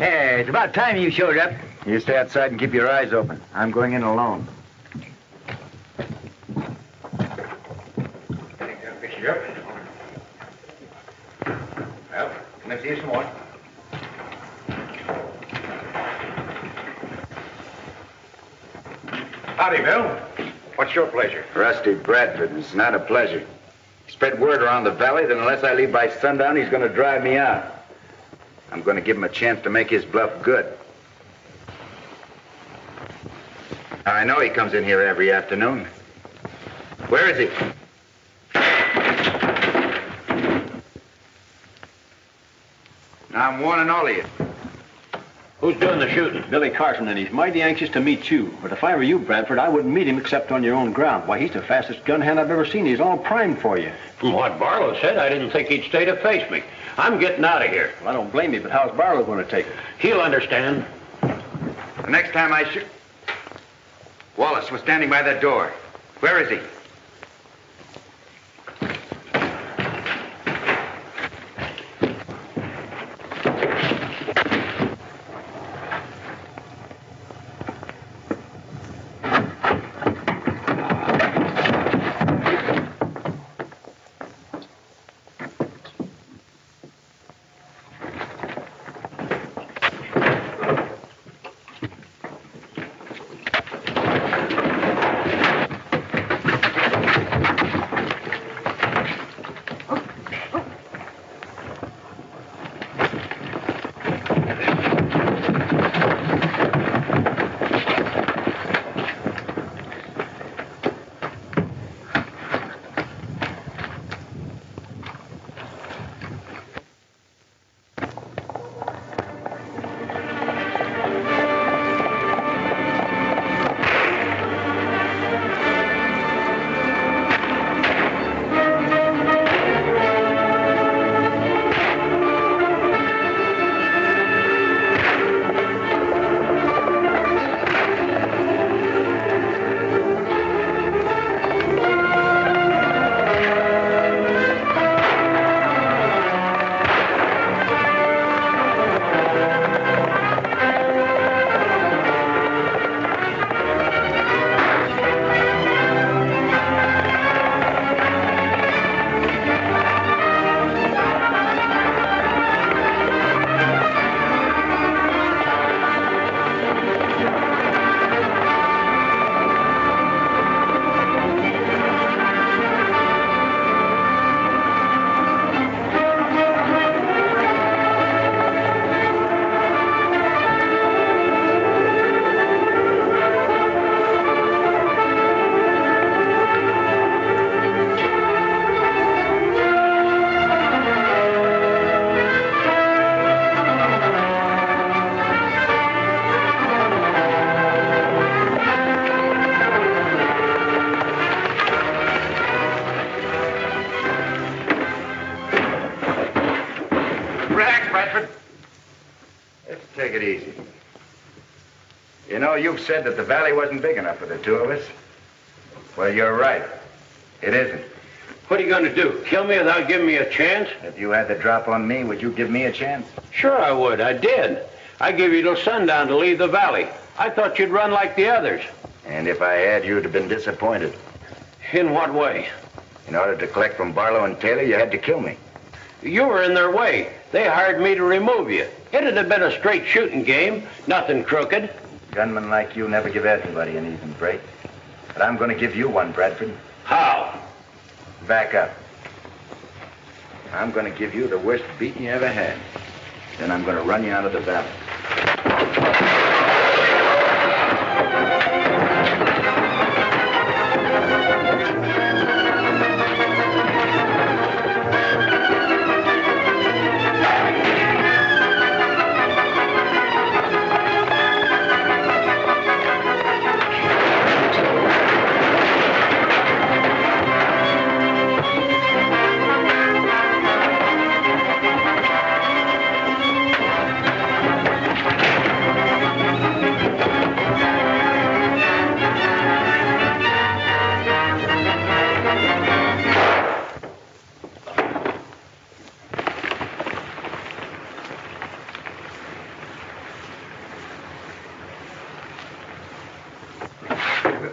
Hey, it's about time you showed up. You stay outside and keep your eyes open. I'm going in alone. Fix you up. Well, come and see you some more. Howdy, Bill. What's your pleasure? Rusty Bradford. It's not a pleasure. He spread word around the valley that unless I leave by sundown, he's going to drive me out. I'm going to give him a chance to make his bluff good. I know he comes in here every afternoon. Where is he? Now, I'm warning all of you. Who's doing the shooting? Billy Carson, and he's mighty anxious to meet you. But if I were you, Bradford, I wouldn't meet him except on your own ground. Why, he's the fastest gun hand I've ever seen. He's all primed for you. From what Barlow said, I didn't think he'd stay to face me. I'm getting out of here. Well, I don't blame you, but how's Barlow going to take it? He'll understand. The next time I shoot... Wallace was standing by that door. Where is he? You've said that the valley wasn't big enough for the two of us. Well, you're right. It isn't. What are you going to do? Kill me without giving me a chance? If you had the drop on me, would you give me a chance? Sure I would. I did. I gave you till sundown to leave the valley. I thought you'd run like the others. And if I had, you'd have been disappointed. In what way? In order to collect from Barlow and Taylor, you had to kill me. You were in their way. They hired me to remove you. It'd have been a straight shooting game, nothing crooked. Gunmen like you never give anybody an even break. But I'm going to give you one, Bradford. How? Back up. I'm going to give you the worst beating you ever had. Then I'm going to run you out of the valley.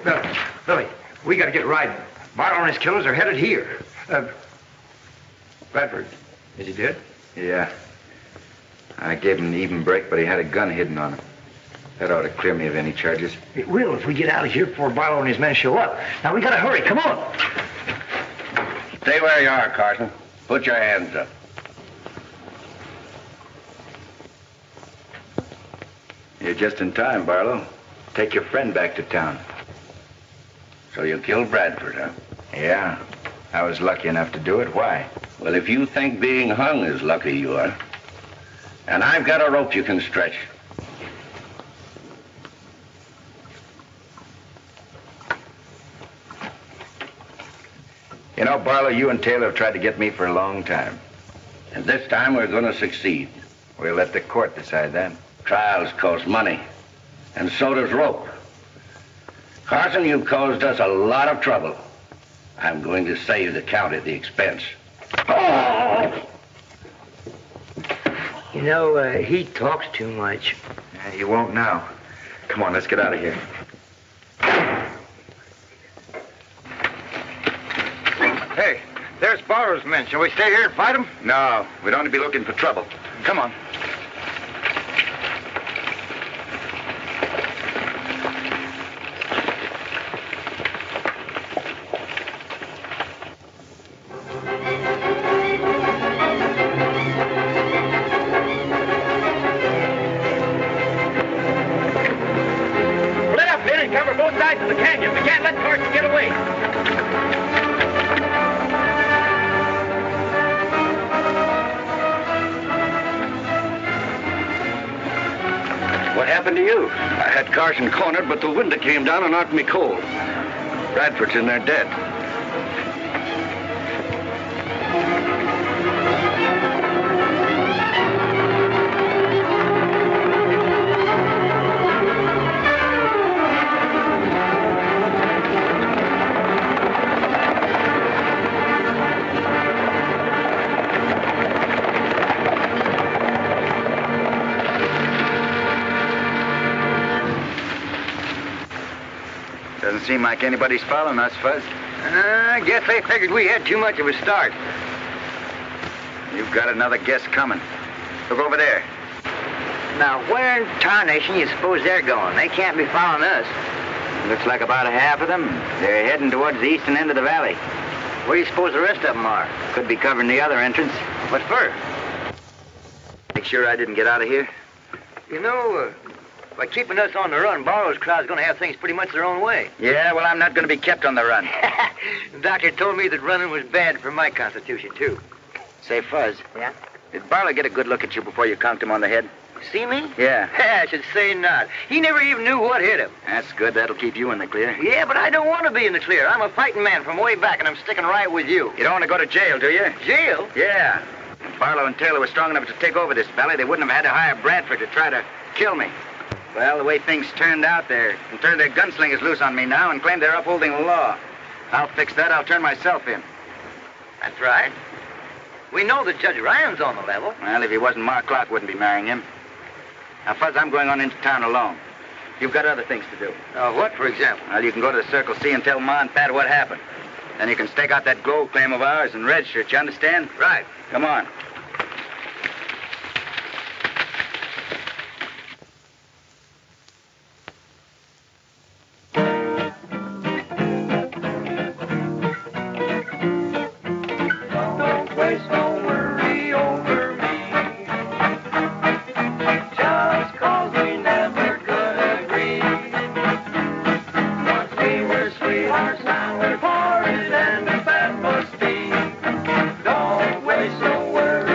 Billy, we got to get riding. Barlow and his killers are headed here. Bradford, is he dead? Yeah. I gave him an even break, but he had a gun hidden on him. That ought to clear me of any charges. It will if we get out of here before Barlow and his men show up. Now, we got to hurry. Come on. Stay where you are, Carson. Put your hands up. You're just in time, Barlow. Take your friend back to town. So you killed Bradford, huh? Yeah. I was lucky enough to do it. Why? Well, if you think being hung is lucky, you are. And I've got a rope you can stretch. You know, Barlow, you and Taylor have tried to get me for a long time. And this time we're going to succeed. We'll let the court decide that. Trials cost money. And so does rope. Carson, you've caused us a lot of trouble. I'm going to save the county the expense. Oh! You know, he talks too much. Yeah, he won't now. Come on, let's get out of here. Hey, there's Barlow's men. Shall we stay here and fight them? No, we'd only be looking for trouble. Come on. Split up, men, and cover both sides of the canyon. We can't let Carson get away. What happened to you? I had Carson cornered, but the window came down and knocked me cold. Bradford's in there dead. Doesn't seem like anybody's following us, Fuzz. I guess they figured we had too much of a start. You've got another guess coming. Look over there. Now, where in tarnation you suppose they're going? They can't be following us. Looks like about a half of them. They're heading towards the eastern end of the valley. Where do you suppose the rest of them are? Could be covering the other entrance. What for? Make sure I didn't get out of here. You know, by keeping us on the run, Barlow's crowd's going to have things pretty much their own way. Yeah, well, I'm not going to be kept on the run. The doctor told me that running was bad for my constitution, too. Say, Fuzz. Yeah? Did Barlow get a good look at you before you conked him on the head? See me? Yeah. I should say not. He never even knew what hit him. That's good. That'll keep you in the clear. Yeah, but I don't want to be in the clear. I'm a fighting man from way back, and I'm sticking right with you. You don't want to go to jail, do you? Jail? Yeah. If Barlow and Taylor were strong enough to take over this valley, they wouldn't have had to hire Bradford to try to kill me. Well, the way things turned out, they turned their gunslingers loose on me now and claim they're upholding the law. I'll fix that. I'll turn myself in. That's right. We know that Judge Ryan's on the level. Well, if he wasn't, Mark Clark wouldn't be marrying him. Now, Fuzz, I'm going on into town alone. You've got other things to do. What, for example? Well, you can go to the Circle C and tell Ma and Pat what happened. Then you can stake out that gold claim of ours and register it, you understand? Right. Come on. Don't waste no words.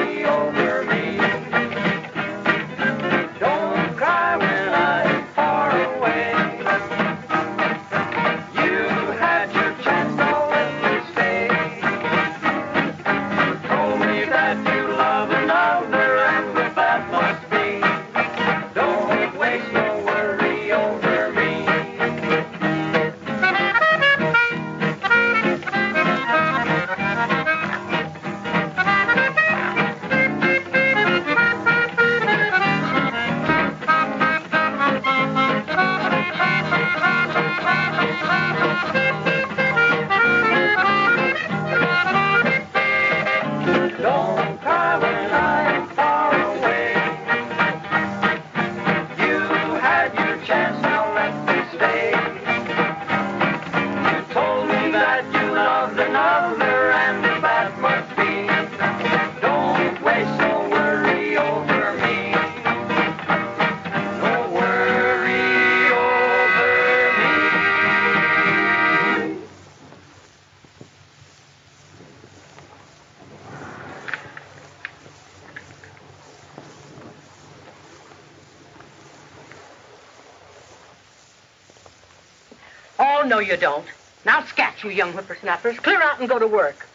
no, you don't. Now scat, you young whippersnappers. Clear out and go to work.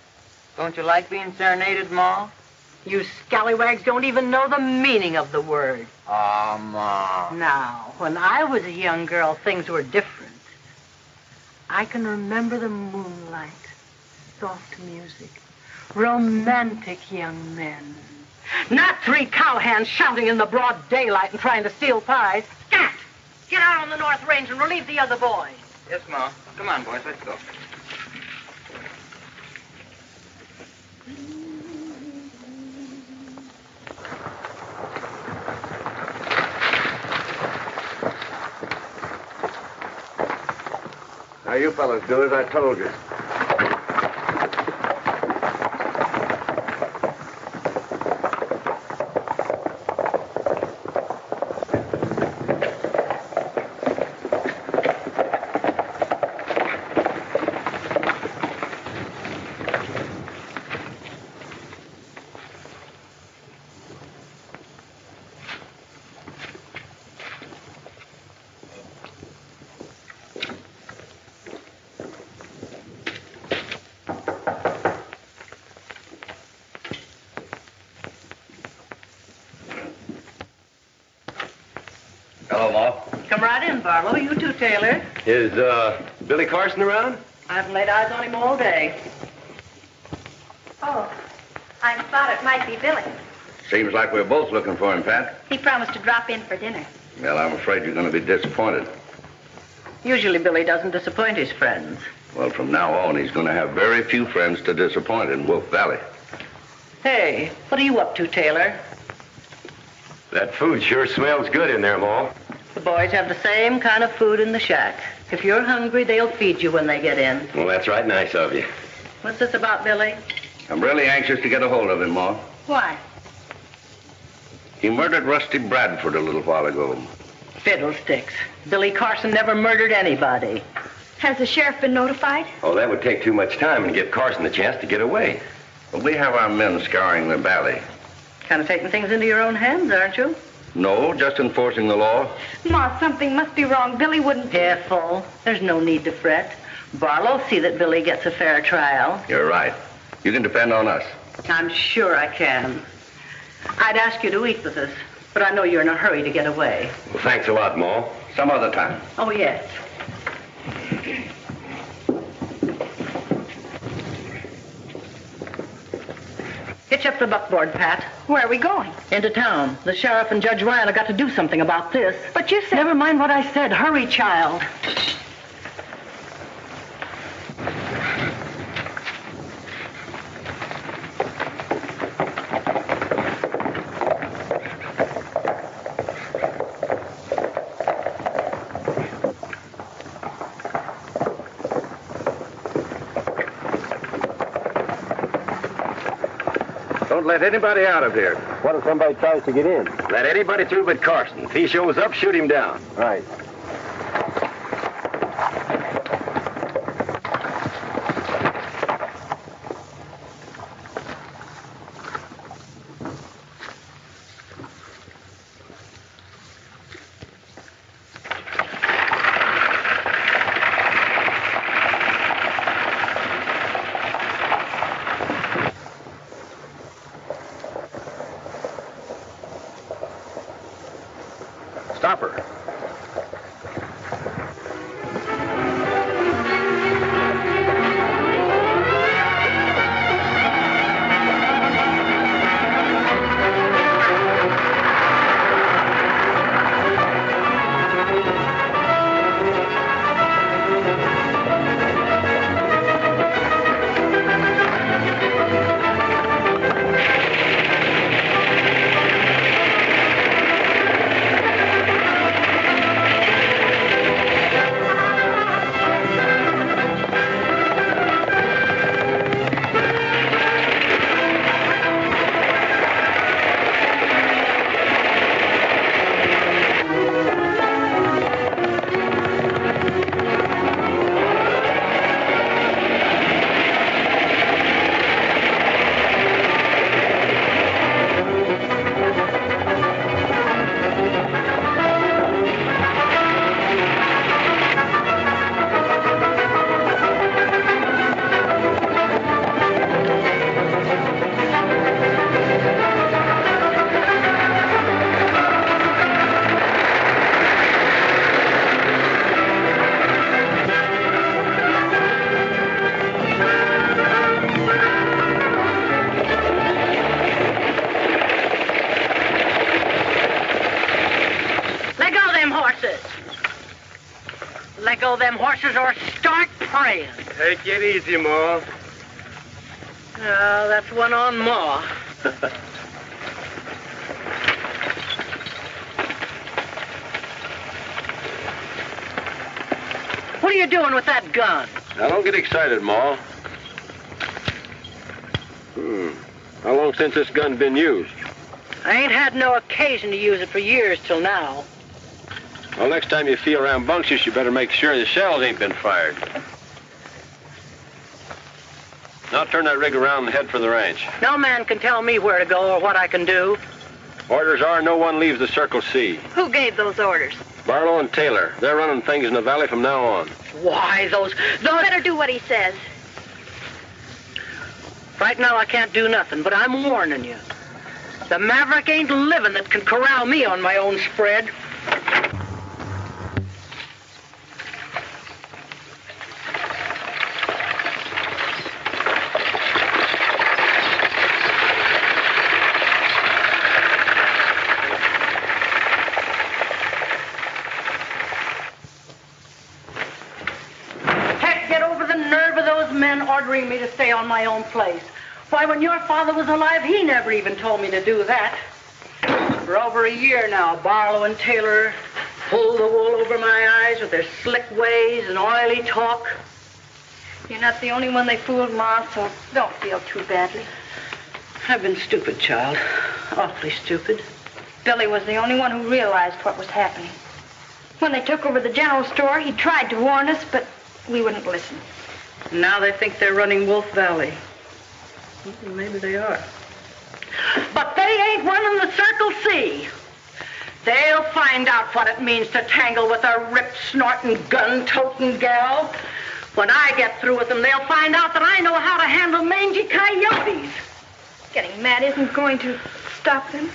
Don't you like being serenaded, Ma? You scallywags don't even know the meaning of the word. Oh, Ma. Now, when I was a young girl, things were different. I can remember the moonlight, soft music, romantic young men. Not 3 cowhands shouting in the broad daylight and trying to steal pies. Scat! Get out on the North Range and relieve the other boys. Yes, Ma. Come on, boys, let's go. Now, you fellas do as I told you. Hello, Ma. Come right in, Barlow. You too, Taylor. Is, Billy Carson around? I haven't laid eyes on him all day. Oh, I thought it might be Billy. Seems like we're both looking for him, Pat. He promised to drop in for dinner. Well, I'm afraid you're going to be disappointed. Usually Billy doesn't disappoint his friends. Well, from now on, he's going to have very few friends to disappoint in Wolf Valley. Hey, what are you up to, Taylor? That food sure smells good in there, Ma. The boys have the same kind of food in the shack. If you're hungry, they'll feed you when they get in. Well, that's right nice of you. What's this about, Billy? I'm really anxious to get a hold of him, Ma. Why? He murdered Rusty Bradford a little while ago. Fiddlesticks. Billy Carson never murdered anybody. Has the sheriff been notified? Oh, that would take too much time and give Carson the chance to get away. But we have our men scouring the valley. Kind of taking things into your own hands, aren't you? No, just enforcing the law. Ma, something must be wrong. Billy wouldn't... Careful. There's no need to fret. Barlow'll see that Billy gets a fair trial. You're right. You can depend on us. I'm sure I can. I'd ask you to eat with us, but I know you're in a hurry to get away. Well, thanks a lot, Ma. Some other time. Oh, yes. Hitch up the buckboard, Pat. Where are we going? Into town. The sheriff and Judge Ryan have got to do something about this. But you said... Never mind what I said. Hurry, child. Don't let anybody out of here. What if somebody tries to get in? Let anybody through but Carson. If he shows up, shoot him down. Right. Stop her. handle them horses or start praying. Take it easy, Ma. That's one on Ma. What are you doing with that gun? Now, don't get excited, Ma. How long since this gun been used? I ain't had no occasion to use it for years till now. Well, next time you feel rambunctious, you better make sure the shells ain't been fired. Now turn that rig around and head for the ranch. No man can tell me where to go or what I can do. Orders are no one leaves the Circle C. Who gave those orders? Barlow and Taylor. They're running things in the valley from now on. Why, those... Better do what he says. Right now I can't do nothing, but I'm warning you. The maverick ain't living that can corral me on my own spread. Ordering me to stay on my own place. Why, when your father was alive, he never even told me to do that. For over a year now, Barlow and Taylor pull the wool over my eyes with their slick ways and oily talk. You're not the only one they fooled, Ma, so don't feel too badly. I've been stupid, child. Awfully stupid. Billy was the only one who realized what was happening. When they took over the general store, he tried to warn us, but we wouldn't listen. Now they think they're running Wolf Valley. Well, maybe they are. But they ain't running the Circle C. They'll find out what it means to tangle with a rip-snorting, gun-toting gal. When I get through with them, they'll find out that I know how to handle mangy coyotes. Getting mad isn't going to stop them.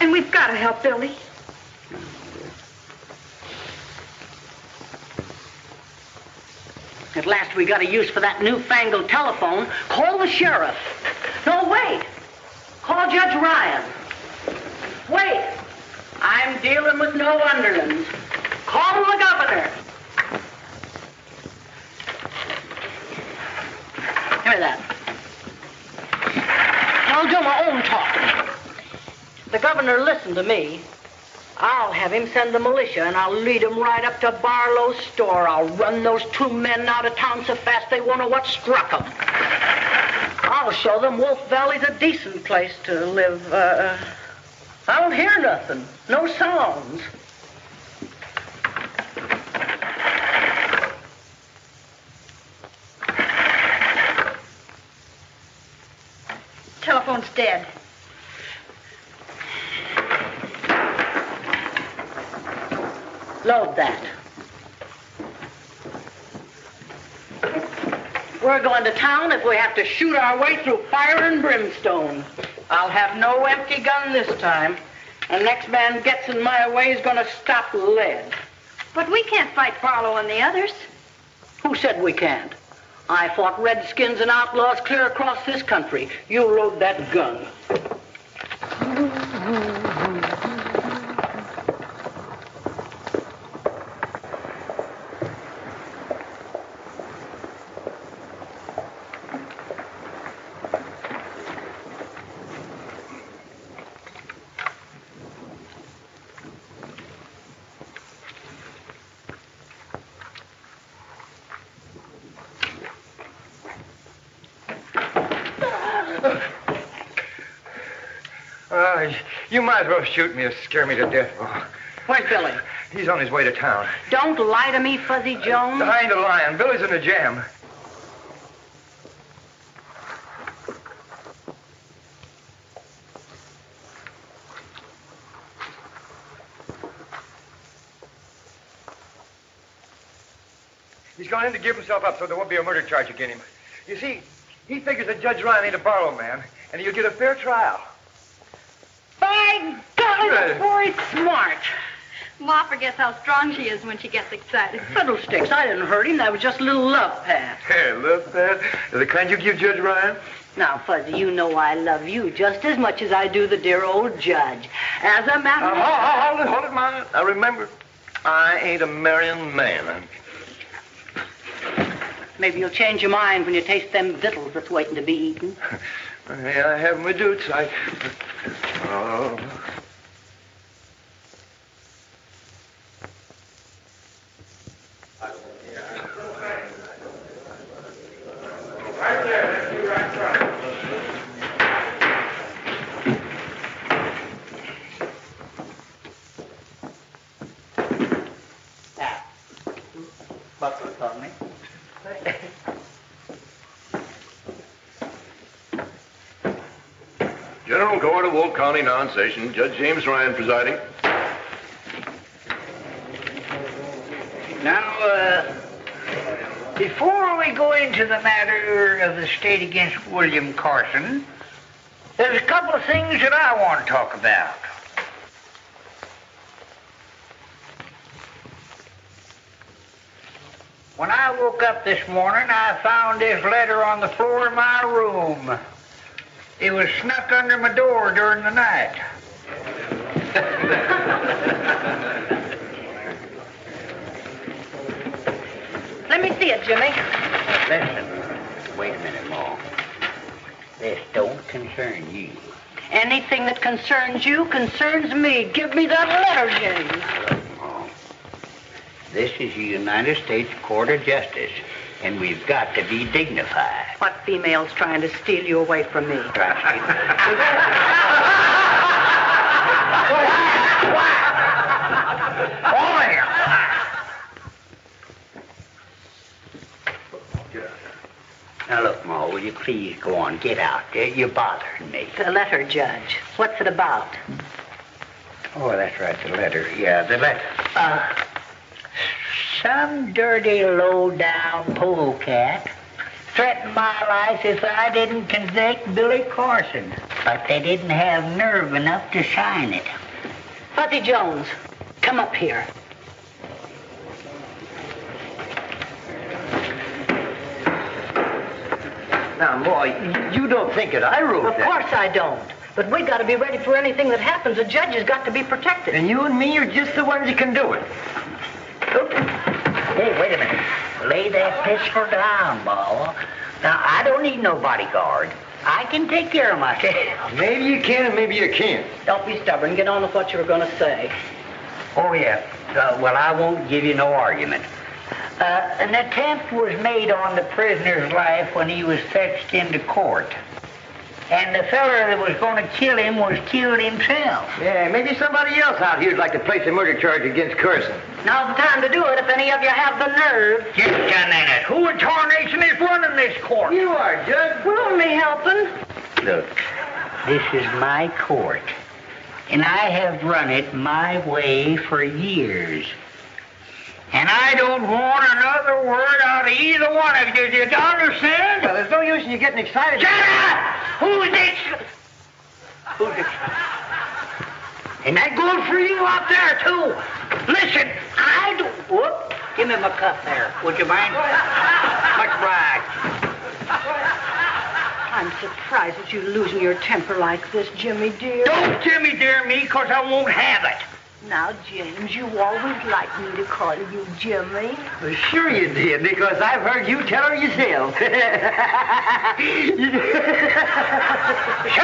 And we've got to help Billy. At last we got a use for that newfangled telephone. Call the sheriff. No, wait. Call Judge Ryan. Wait. I'm dealing with no underlings. Call the governor. Give me that. I'll do my own talking. If the governor listened to me, I'll have him send the militia, and I'll lead him right up to Barlow's store. I'll run those two men out of town so fast they won't know what struck them. I'll show them Wolf Valley's a decent place to live. I don't hear nothing. No sounds. Telephone's dead. Load that. We're going to town if we have to shoot our way through fire and brimstone. I'll have no empty gun this time. The next man gets in my way is going to stop lead. But we can't fight Barlow and the others. Who said we can't? I fought redskins and outlaws clear across this country. You load that gun. You might as well shoot me as scare me to death. Oh. Where's Billy? He's on his way to town. Don't lie to me, Fuzzy Jones. I ain't a lying. Billy's in a jam. He's gone in to give himself up so there won't be a murder charge against him. You see, he figures that Judge Ryan ain't a Barlow man, and he'll get a fair trial. By golly, that boy's smart. Ma forgets how strong she is when she gets excited. Fiddlesticks, I didn't hurt him. That was just a little love pat. Hey, love pat? The kind you give Judge Ryan? Now, Fuzzy, you know I love you just as much as I do the dear old judge. As a matter of fact... Hold it, Ma. Now, remember, I ain't a marrying man. Maybe you'll change your mind when you taste them victuals that's waiting to be eaten. Yeah, I have my dutes. Oh. Right there. You right front. Now, buckle for me. General Court of Wolf County non-session. Judge James Ryan presiding. Now, before we go into the matter of the state against William Carson, there's a couple of things that I want to talk about. When I woke up this morning, I found this letter on the floor of my room. It was snuck under my door during the night. Let me see it, Jimmy. Listen, wait a minute, Ma. This don't concern you. Anything that concerns you concerns me. Give me that letter, James. Look, Ma, this is the United States Court of Justice, and we've got to be dignified. What female's trying to steal you away from me? Now, look, Ma, will you please go on, get out. You're bothering me. The letter, Judge. What's it about? Oh, that's right, the letter. Yeah, the letter. Some dirty, low-down polecat threatened my life if I didn't convict Billy Carson. But they didn't have nerve enough to sign it. Fuzzy Jones, come up here. Now, boy, you don't think that I wrote that? Of course I don't. But we got to be ready for anything that happens. The judge has got to be protected. And you and me are just the ones that can do it. Hey, wait a minute. Lay that pistol down, Ma. Now, I don't need no bodyguard. I can take care of myself. Maybe you can and maybe you can't. Don't be stubborn. Get on with what you were going to say. Oh, yeah. Well, I won't give you no argument. An attempt was made on the prisoner's life when he was fetched into court. And the feller that was going to kill him was killed himself. Yeah, maybe somebody else out here would like to place a murder charge against Carson. Now's the time to do it if any of you have the nerve. Just a minute. Who in tarnation is running this court? You are, Judge. We're only helping. Look, this is my court. And I have run it my way for years. And I don't want another word out of either one of you. Do you understand? Well, there's no use in you getting excited. Shut up! Who's this? Who's this? And that goes for you out there, too. Listen, I do... Whoop. Give me my cup there. Would you mind? Much obliged. I'm surprised at you losing your temper like this, Jimmy dear. Don't Jimmy dear me, because I won't have it. Now, James, you always liked me to call you Jimmy. Well, sure you did, because I've heard you tell her yourself. Shut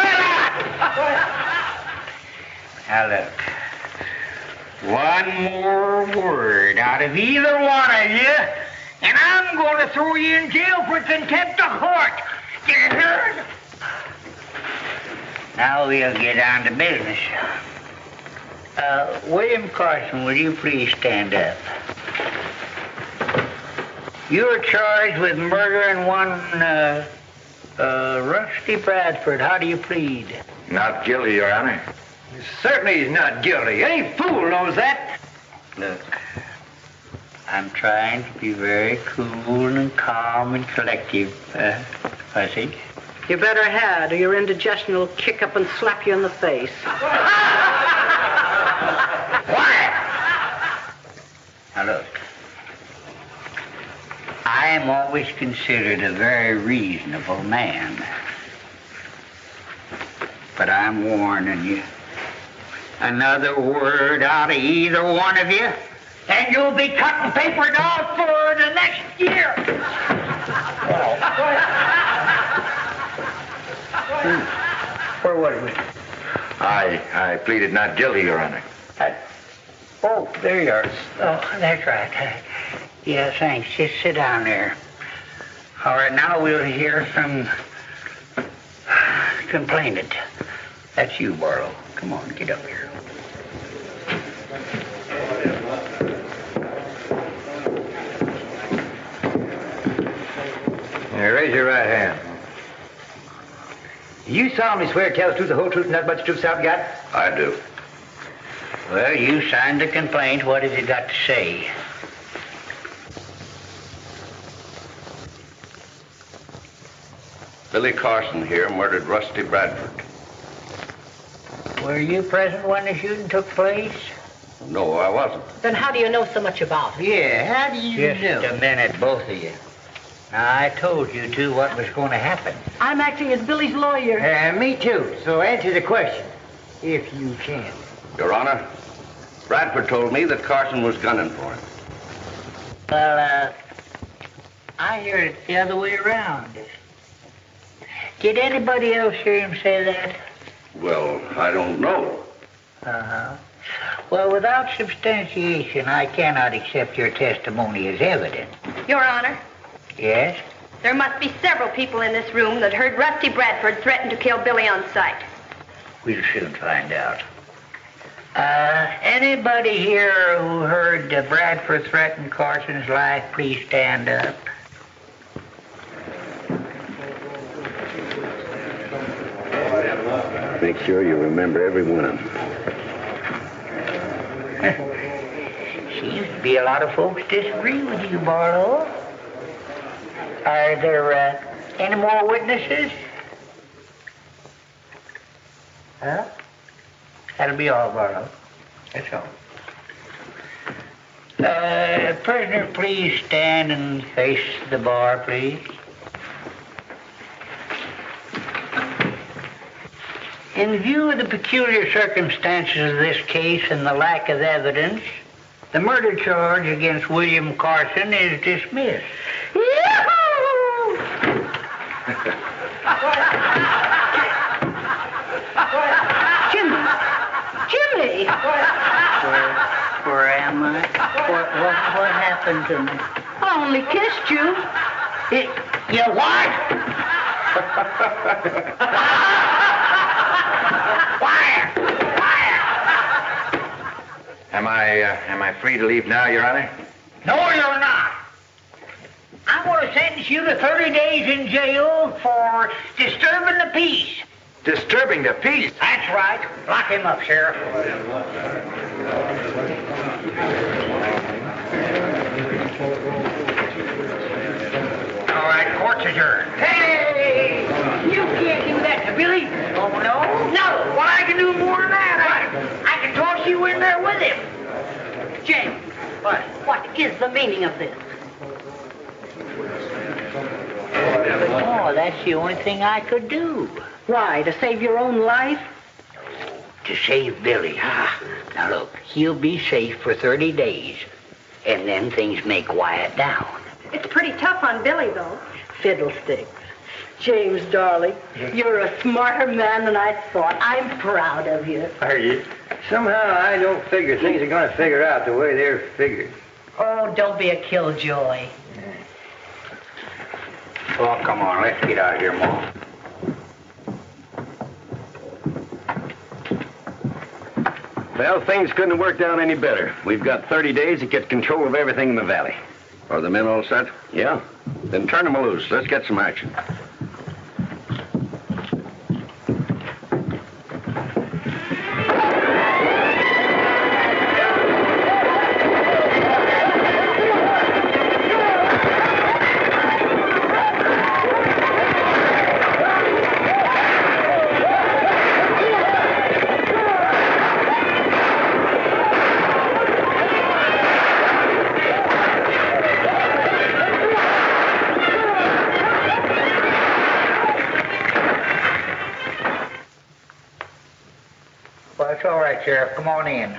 up! Now, look. One more word out of either one of you, and I'm going to throw you in jail for contempt of court. You heard? Now we'll get on to business. William Carson, will you please stand up? You're charged with murdering one, Rusty Bradford. How do you plead? Not guilty, Your Honor. Certainly he's not guilty. Any fool knows that. Look, I'm trying to be very cool and calm and collective, Fuzzy. You better had, or your indigestion will kick up and slap you in the face. Quiet! Now look, I am always considered a very reasonable man. But I'm warning you. Another word out of either one of you, and you'll be cutting paper dolls for the next year. Where was we? I pleaded not guilty, Your Honor. Oh, there you are. Oh, that's right. Yeah, thanks. Just sit down there. All right, now we'll hear from complainant. That's you, Barlow. Come on, get up here. Here, raise your right hand. You solemnly swear to tell the truth, the whole truth, and nothing but the truth, so help you God? I do. Well, you signed the complaint. What have you got to say? Billy Carson here murdered Rusty Bradford. Were you present when the shooting took place? No, I wasn't. Then how do you know so much about it? Yeah, how do you know? Just a minute, both of you. Now, I told you two what was going to happen. I'm acting as Billy's lawyer. Me too. So answer the question, if you can. Your Honor, Bradford told me that Carson was gunning for him. Well, I heard it the other way around. Did anybody else hear him say that? Well, I don't know. Uh-huh. Well, without substantiation, I cannot accept your testimony as evidence. Your Honor, Yes? there must be several people in this room that heard Rusty Bradford threaten to kill Billy on sight. We'll soon find out. Anybody here who heard Bradford threaten Carson's life, please stand up. Make sure you remember every one of them. Seems to be a lot of folks disagree with you, Barlow. Are there any more witnesses? Huh? That'll be all, Barlow. That's all. Prisoner, please stand and face the bar, please. In view of the peculiar circumstances of this case and the lack of evidence, the murder charge against William Carson is dismissed. Jimmy! Where am I? What happened to me? I only kissed you. You what? Fire! Am I free to leave now, Your Honor? No, you're not. I'm going to sentence you to 30 days in jail for disturbing the peace. Disturbing the peace? That's right. Lock him up, Sheriff. All right, court's adjourned. Hey! You can't do that to Billy. Oh, no? No. Well, I can do more than that. I can toss you in there with him. James, what is the meaning of this? Oh, that's the only thing I could do. Why, to save your own life? To save Billy. Now, look, he'll be safe for 30 days, and then things may quiet down. It's pretty tough on Billy, though. Fiddlesticks. James, darling, you're a smarter man than I thought. I'm proud of you. Are you? Somehow I don't figure things are going to figure out the way they're figured. Oh, don't be a killjoy. Oh, come on, let's get out of here, Mom. Well, things couldn't have worked out any better. We've got 30 days to get control of everything in the valley. Are the men all set? Yeah? Then turn them loose. Let's get some action. It's all right, Sheriff. Come on in.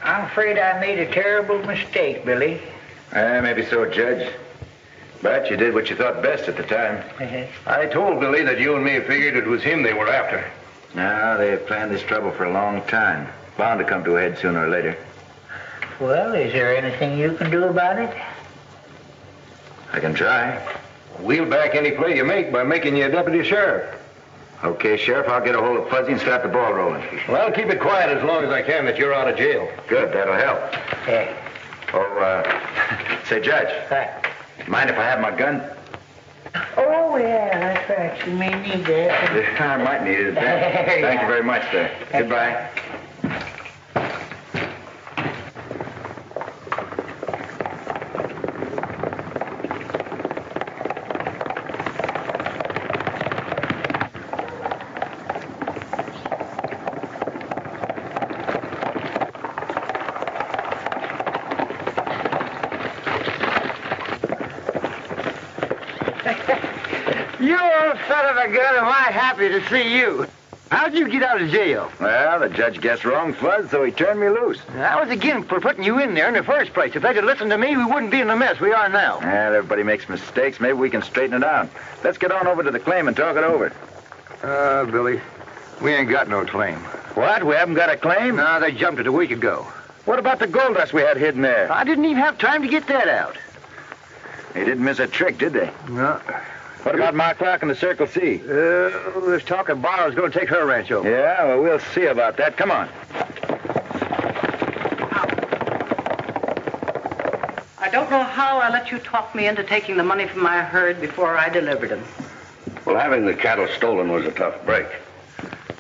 I'm afraid I made a terrible mistake, Billy. Maybe so, Judge. But you did what you thought best at the time. I told Billy that you and me figured it was him they were after. No, they have planned this trouble for a long time. Bound to come to a head sooner or later. Well, is there anything you can do about it? I can try. We'll back any play you make by making you a deputy sheriff. Okay, Sheriff, I'll get a hold of Fuzzy and start the ball rolling. Well, I'll keep it quiet as long as I can that you're out of jail. Good, that'll help. Yeah. Oh, say, Judge, mind if I have my gun? Oh, yeah, that's right. You may need that. I might need it. Thank you very much, sir. Goodbye. You old son of a gun, am I happy to see you. How'd you get out of jail? Well, the judge guessed wrong, Fuzz, so he turned me loose. I was again for putting you in there in the first place. If they'd have listened to me, we wouldn't be in the mess we are now. Well, everybody makes mistakes. Maybe we can straighten it out. Let's get on over to the claim and talk it over. Billy, we ain't got no claim. What? We haven't got a claim? No, they jumped it a week ago. What about the gold dust we had hidden there? I didn't even have time to get that out. They didn't miss a trick, did they? No. What about my clock and the Circle C? This talking Barlow's going to take her ranch over. Yeah, well, we'll see about that. Come on. I don't know how I let you talk me into taking the money from my herd before I delivered them. Well, having the cattle stolen was a tough break.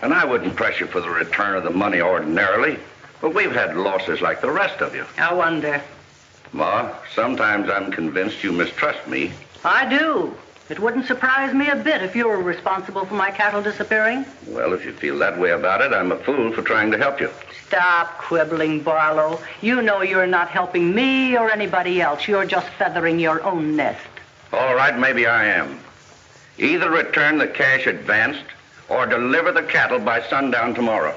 And I wouldn't press you for the return of the money ordinarily, but we've had losses like the rest of you. I wonder. Ma, sometimes I'm convinced you mistrust me. I do. It wouldn't surprise me a bit if you were responsible for my cattle disappearing. Well, if you feel that way about it, I'm a fool for trying to help you. Stop quibbling, Barlow. You know you're not helping me or anybody else. You're just feathering your own nest. All right, maybe I am. Either return the cash advanced or deliver the cattle by sundown tomorrow.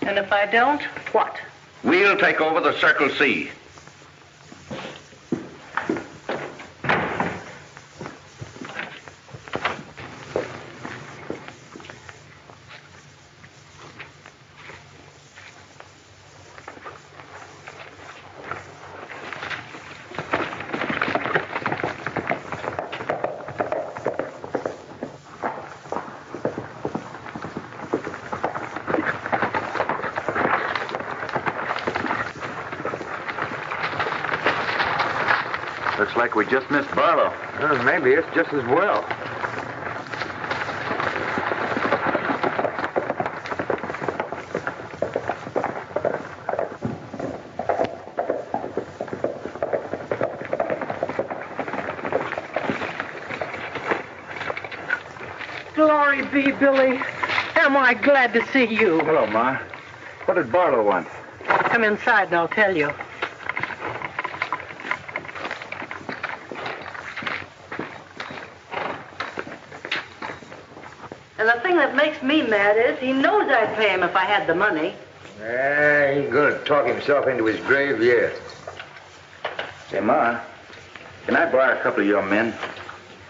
And if I don't, what? We'll take over the Circle C. Looks like we just missed Barlow. Maybe it's just as well. Glory be, Billy. Am I glad to see you. Hello, Ma. What did Barlow want? Come inside and I'll tell you. And the thing that makes me mad is he knows I'd pay him if I had the money. He's going to talk himself into his grave yet. Say, Ma, can I borrow a couple of your men?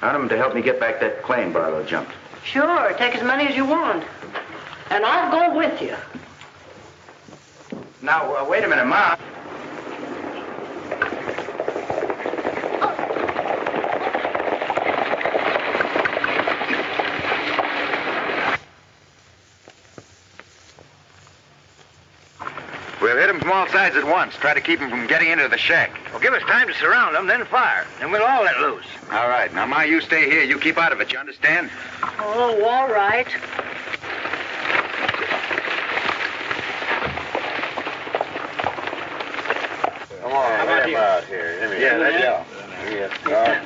I want them to help me get back that claim Barlow jumped. Sure, take as many as you want. And I'll go with you. Now, wait a minute, Ma. We'll hit them from all sides at once. Try to keep them from getting into the shack. Well, give us time to surround them, then fire. And we'll all let loose. All right. Now, Ma, you stay here. You keep out of it. You understand? Oh, all right. Come on, let him out here. Yeah, let's go. Yeah.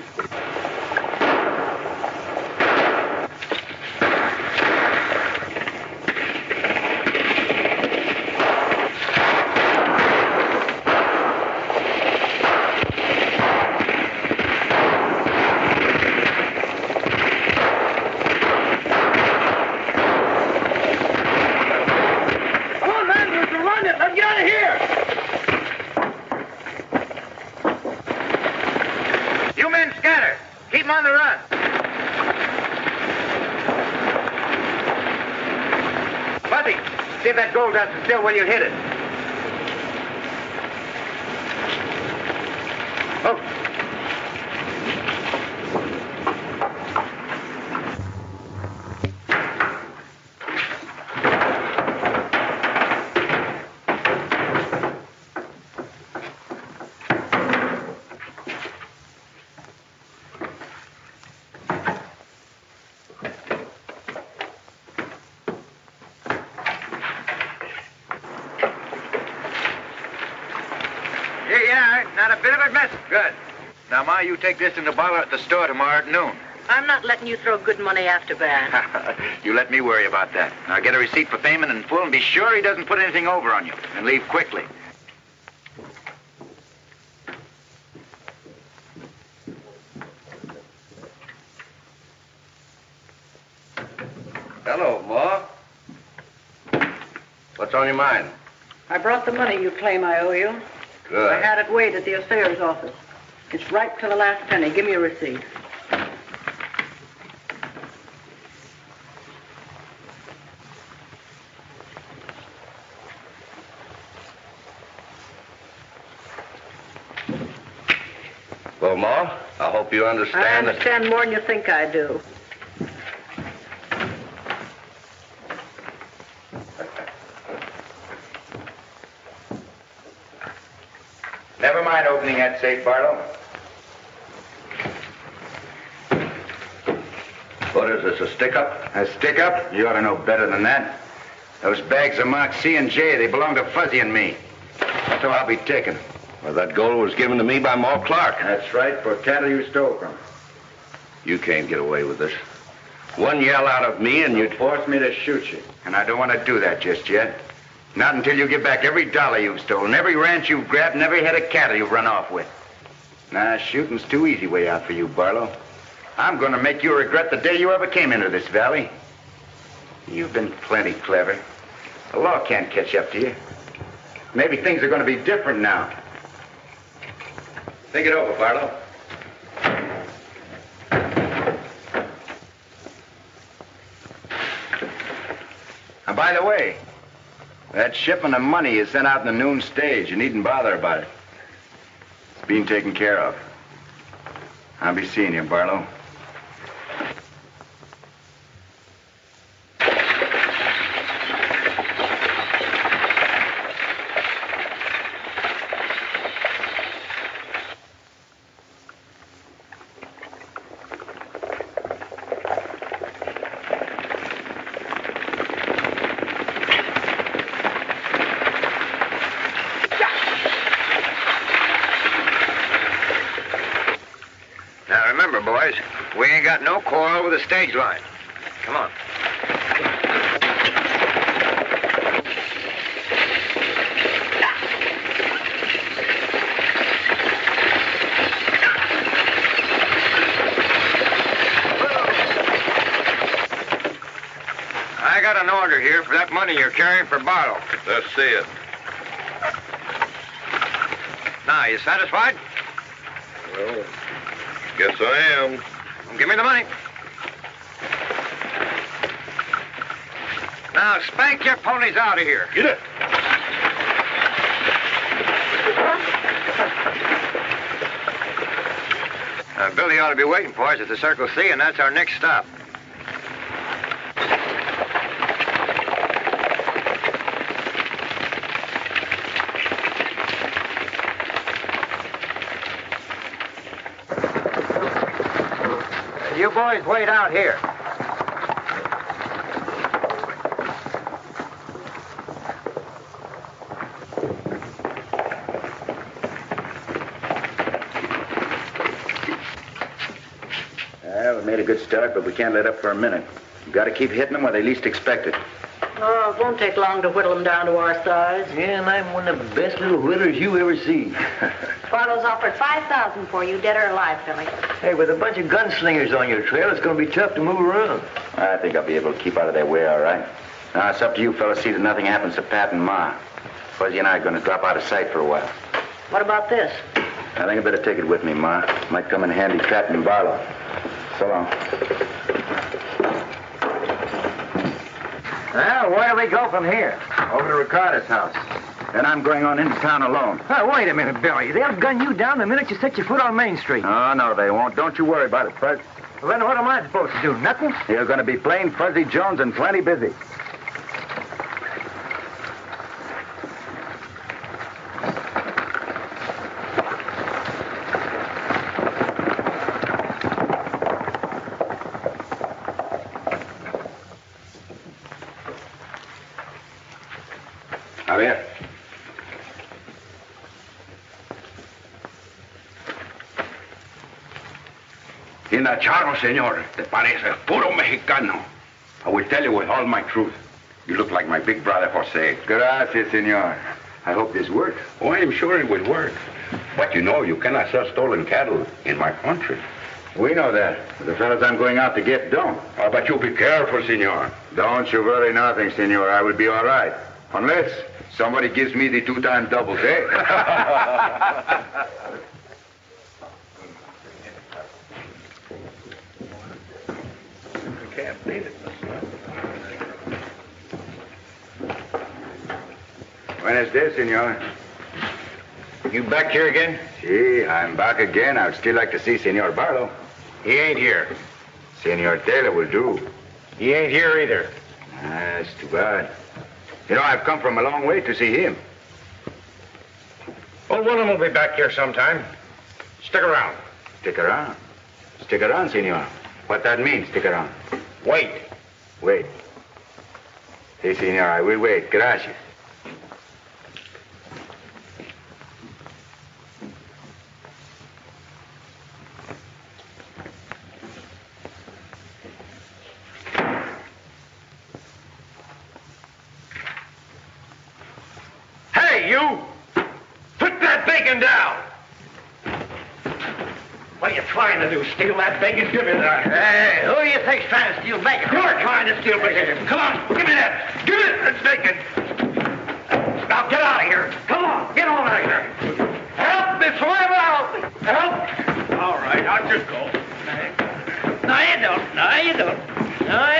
Stubby, see if that gold dust is still where you hit it. Oh. Not a bit of it missing. Good. Now, Ma, you take this in the bottle at the store tomorrow at noon. I'm not letting you throw good money after bad. You let me worry about that. Now, get a receipt for payment in full and be sure he doesn't put anything over on you. And leave quickly. Hello, Ma. What's on your mind? I brought the money you claim I owe you. Good. I had it weighed at the assayer's office. It's right to the last penny. Give me a receipt. Well, Ma, I hope you understand I understand more than you think I do. Never mind opening that safe, Barlow. What is this, a stick-up? A stick-up? You ought to know better than that. Those bags are marked C and J. They belong to Fuzzy and me. So I'll be taken. Well, that gold was given to me by Ma Clark. That's right, for cattle you stole from. You can't get away with this. One yell out of me and you'd force me to shoot you. And I don't want to do that just yet. Not until you give back every dollar you've stolen, every ranch you've grabbed, and every head of cattle you've run off with. Nah, shooting's too easy way out for you, Barlow. I'm going to make you regret the day you ever came into this valley. You've been plenty clever. The law can't catch up to you. Maybe things are going to be different now. Think it over, Barlow. And by the way, that shipment of money is sent out in the noon stage. You needn't bother about it. It's being taken care of. I'll be seeing you, Barlow. Boys, we ain't got no quarrel with the stage line. Come on. I got an order here for that money you're carrying for Barlow. Let's see it. Now, you satisfied? Well, guess I am. Well, give me the money. Now, spank your ponies out of here. Get it. Billy ought to be waiting for us at the Circle C, and that's our next stop. You boys wait out here. We made a good start, but we can't let up for a minute. We've got to keep hitting them where they least expect it. Oh, it won't take long to whittle them down to our size. Yeah, and I'm one of the best little whitters you ever see. Barlow's offered $5,000 for you, dead or alive, Billy. Hey, with a bunch of gunslingers on your trail, it's going to be tough to move around. I think I'll be able to keep out of their way all right. Now, it's up to you fellas to see that nothing happens to Pat and Ma. Fuzzy and I are going to drop out of sight for a while. What about this? I think I better take it with me, Ma. Might come in handy trapping Barlow. So long. Well, where do we go from here? Over to Ricardo's house. Then I'm going on into town alone. Oh, wait a minute, Billy. They'll gun you down the minute you set your foot on Main Street. Oh, no, they won't. Don't you worry about it, Fred. Well, then what am I supposed to do? Nothing? You're going to be plain Fuzzy Jones and plenty busy. A ver. Tiene charro, señor. Te parece puro mexicano. I will tell you with all my truth. You look like my big brother, Jose. Gracias, senor. I hope this works. Oh, I'm sure it will work. But you know, you cannot sell stolen cattle in my country. We know that. The fellas I'm going out to get don't. Oh, but you be careful, senor. Don't you worry nothing, senor. I will be all right. Unless somebody gives me the 2-time double, eh? Can't beat it. Buenos dias, senor. You back here again? Si, I'm back again. I would still like to see Senor Barlow. He ain't here. Senor Taylor will do. He ain't here either. That's too bad. You know, I've come from a long way to see him. Well, one of them will be back here sometime. Stick around. Stick around. Stick around, senor. What that means, stick around. Wait. Wait. Si, senor, I will wait. Gracias. Hey, you! Put that bacon down! What are you trying to do? Steal that bacon? Give me that. Hey, who do you think's trying to steal bacon? You're trying to steal bacon. Come on, give me that. Give me that bacon. Now get out of here. Come on, get on out of here. Help me, swim out. Help. All right, I'll just go. No, you don't. No, you don't. No,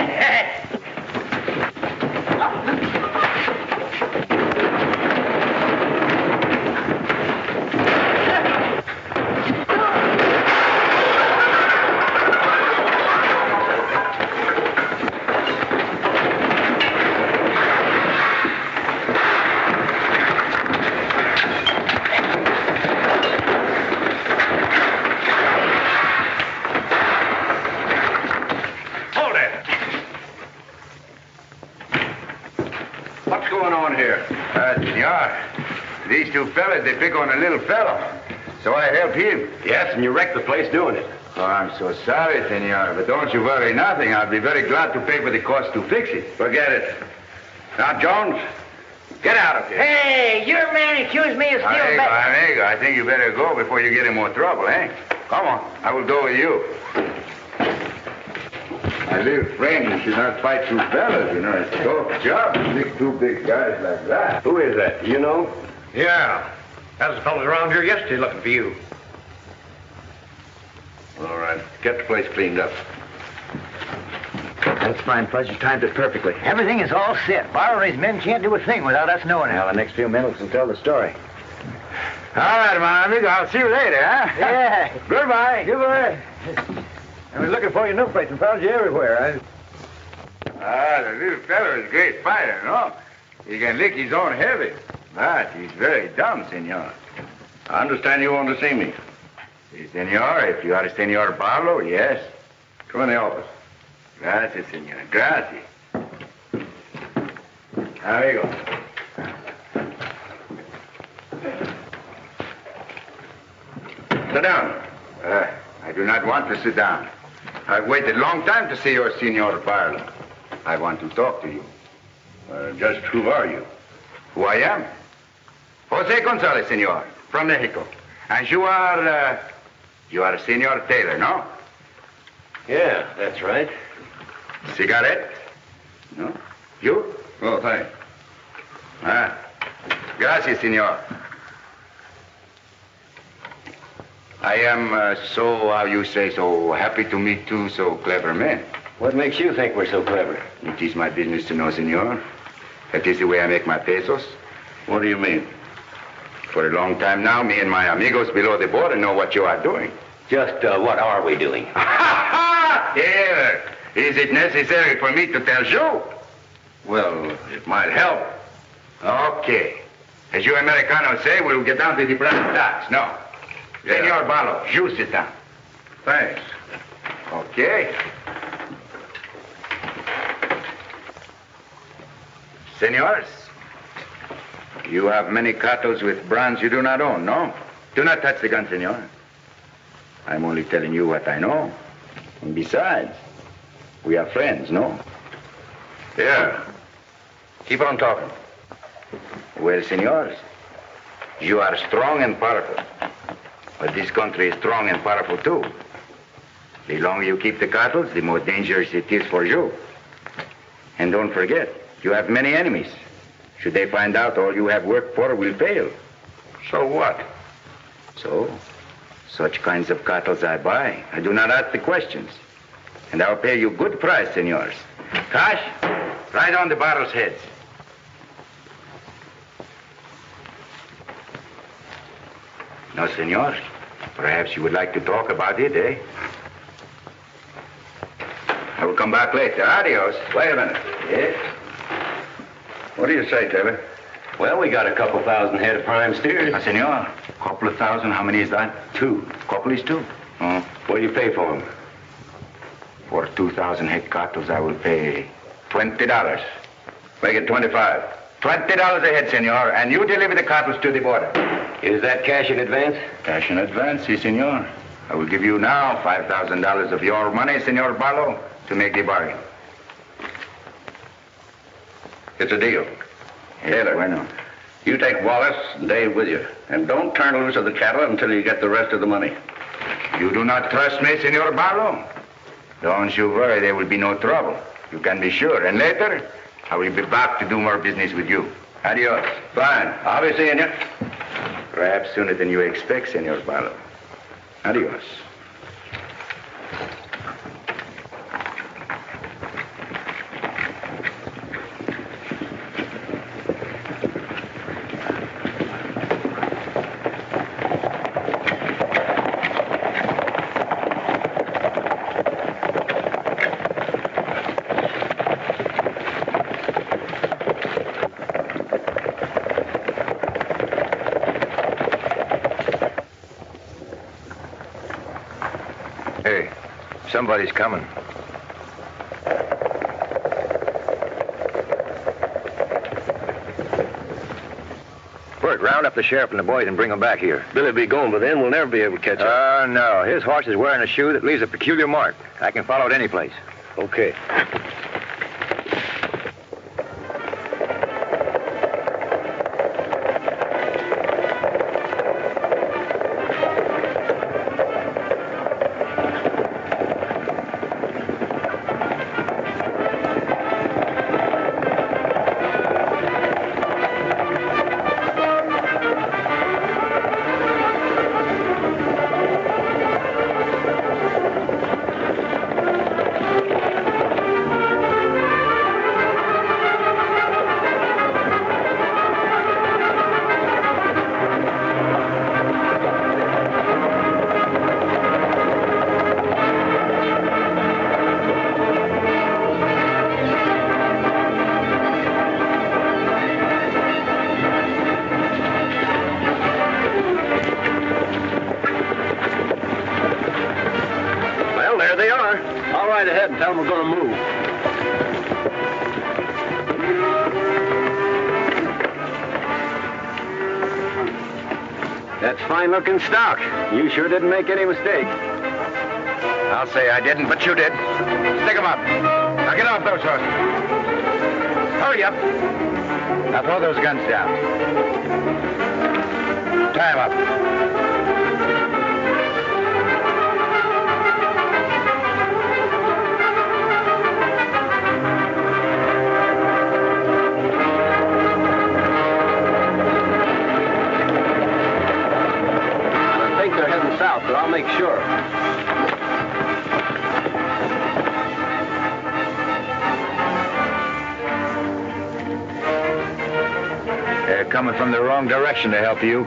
Senor, these two fellas, they pick on a little fellow. So I help him. Yes, and you wrecked the place doing it. Oh, I'm so sorry, senor, but don't you worry nothing. I'll be very glad to pay for the cost to fix it. Forget it. Now, Jones, get out of here. Hey, your man accused me of stealing bacon. Amigo, I think you better go before you get in more trouble, eh? Come on, I will go with you. My little friend, you should not fight two fellas, you know. It's a tough job to pick two big guys like that. Who is that? Do you know? Yeah. There's a fellow around here yesterday looking for you. All right. Get the place cleaned up. That's fine, Fudge. You timed it perfectly. Everything is all set. Barlow and his men can't do a thing without us knowing it. Well, the next few minutes will tell the story. All right, my amigo. I'll see you later, huh? Yeah. Goodbye. Goodbye. I was looking for you in no place and found you everywhere. The little fellow is a great fighter, no? He can lick his own heavy. But he's very dumb, senor. I understand you want to see me. Si, senor, if you are Senor Barlow, yes. Come in the office. Gracias, senor. Gracias. Amigo. Sit down. I do not want to sit down. I've waited a long time to see your Senor Barlow. I want to talk to you. Just who are you? Who I am? Jose Gonzalez, senor, from Mexico. And you are Senor Taylor, no? Yeah, that's right. Cigarette? No? You? Oh, thanks. Gracias, senor. I am so, how you say, so happy to meet two so clever men. What makes you think we're so clever? It is my business to know, senor. That is the way I make my pesos. What do you mean? For a long time now, me and my amigos below the border know what you are doing. Just what are we doing? Here. Is it necessary for me to tell you? Well, it might help. Okay. As you Americanos say, we'll get down to the brass tacks. No. Yeah. Senor Barlow, you sit down. Thanks. Okay. Senors, you have many cattle with brands you do not own, no? Do not touch the gun, senor. I'm only telling you what I know. And besides, we are friends, no? Yeah. Keep on talking. Well, senors, you are strong and powerful. But this country is strong and powerful, too. The longer you keep the cattle, the more dangerous it is for you. And don't forget, you have many enemies. Should they find out all you have worked for will fail. So what? So, such kinds of cattle I buy. I do not ask the questions. And I'll pay you good price, senors. Cash, right on the barrel's heads. No, senor. Perhaps you would like to talk about it, eh? I will come back later. Adios. Wait a minute. Yes? What do you say, Taylor? Well, we got a couple thousand head of prime steers. Senor, couple of thousand. How many is that? 2. Couple is 2. What do you pay for them? For 2,000 head cattle, I will pay $20. Make it 25. $20 a head, senor, and you deliver the cattle to the border. Is that cash in advance? Cash in advance, si, senor. I will give you now $5,000 of your money, Senor Barlow, to make the bargain. It's a deal. Taylor, bueno. You take Wallace and Dave with you, and don't turn loose of the cattle until you get the rest of the money. You do not trust me, Senor Barlow? Don't you worry, there will be no trouble. You can be sure. And later, I will be back to do more business with you. Adios. Fine. I'll be seeing you. Perhaps sooner than you expect, Senor Barlow. Adios. Hey, somebody's coming. Bert, round up the sheriff and the boys and bring them back here. Billy'll be gone, but then we'll never be able to catch up. No. His horse is wearing a shoe that leaves a peculiar mark. I can follow it any place. Okay. Tell them we're going to move. That's fine-looking stock. You sure didn't make any mistake. I'll say I didn't, but you did. Stick 'em up. Now get off those horses. Hurry up. Now throw those guns down. Tie 'em up. South, but I'll make sure. coming from the wrong direction to help you.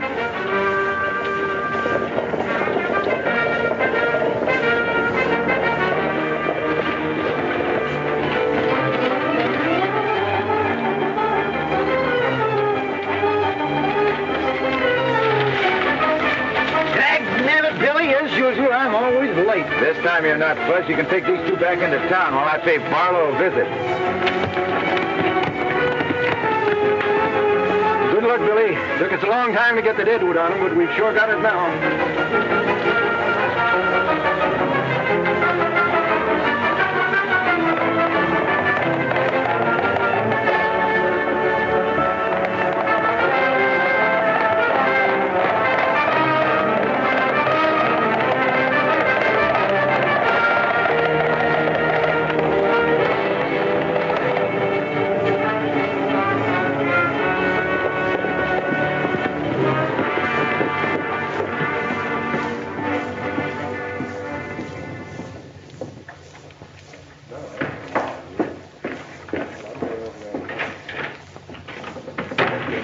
I'm always late. This time you're not, Fuzz. You can take these two back into town while I pay Barlow a visit. Good luck, Billy. Took us a long time to get the deadwood on him, but we've sure got it now.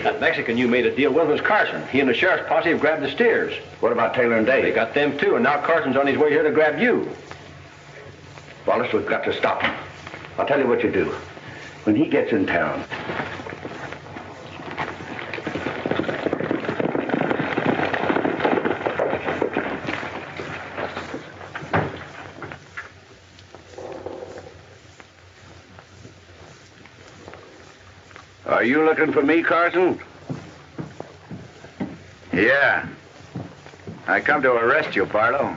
That Mexican you made a deal with was Carson. He and the sheriff's posse have grabbed the steers. What about Taylor and Dave? They got them too, and now Carson's on his way here to grab you. Wallace, we've got to stop him. I'll tell you what you do. When he gets in town, Are you looking for me, Carson? Yeah. I come to arrest you, Barlow.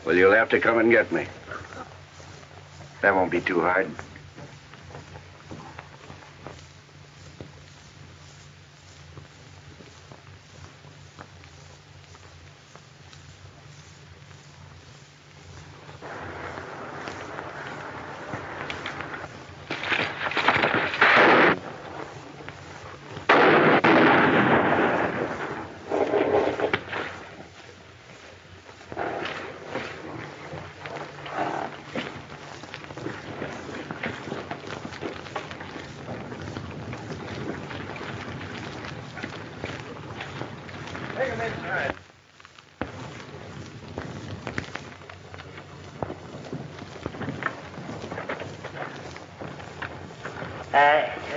Well, you'll have to come and get me. That won't be too hard.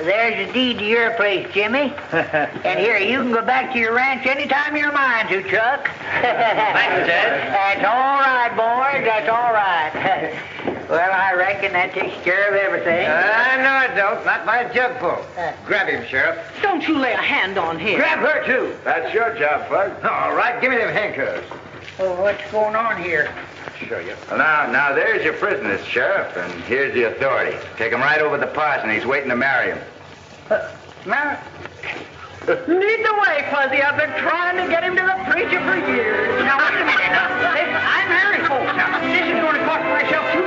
There's a deed to your place, Jimmy. And here, you can go back to your ranch anytime you're mind to, Chuck. Thank you, Ted. That's all right, boys. That's all right. Well, I reckon that takes care of everything. No, it don't. Not by a jugful. Grab him, Sheriff. Don't you lay a hand on him. Grab her, too. That's your job, Fuzz. All right, give me them handcuffs. Well, what's going on here? Show you. Well, now, there's your prisoners, Sheriff, and here's the authority. Take him right over to the parson. He's waiting to marry him. Marry? Lead the way, Fuzzy. I've been trying to get him to the preacher for years. Now, wait a minute. Now, I'm married folks. Now, this is going to cost myself $2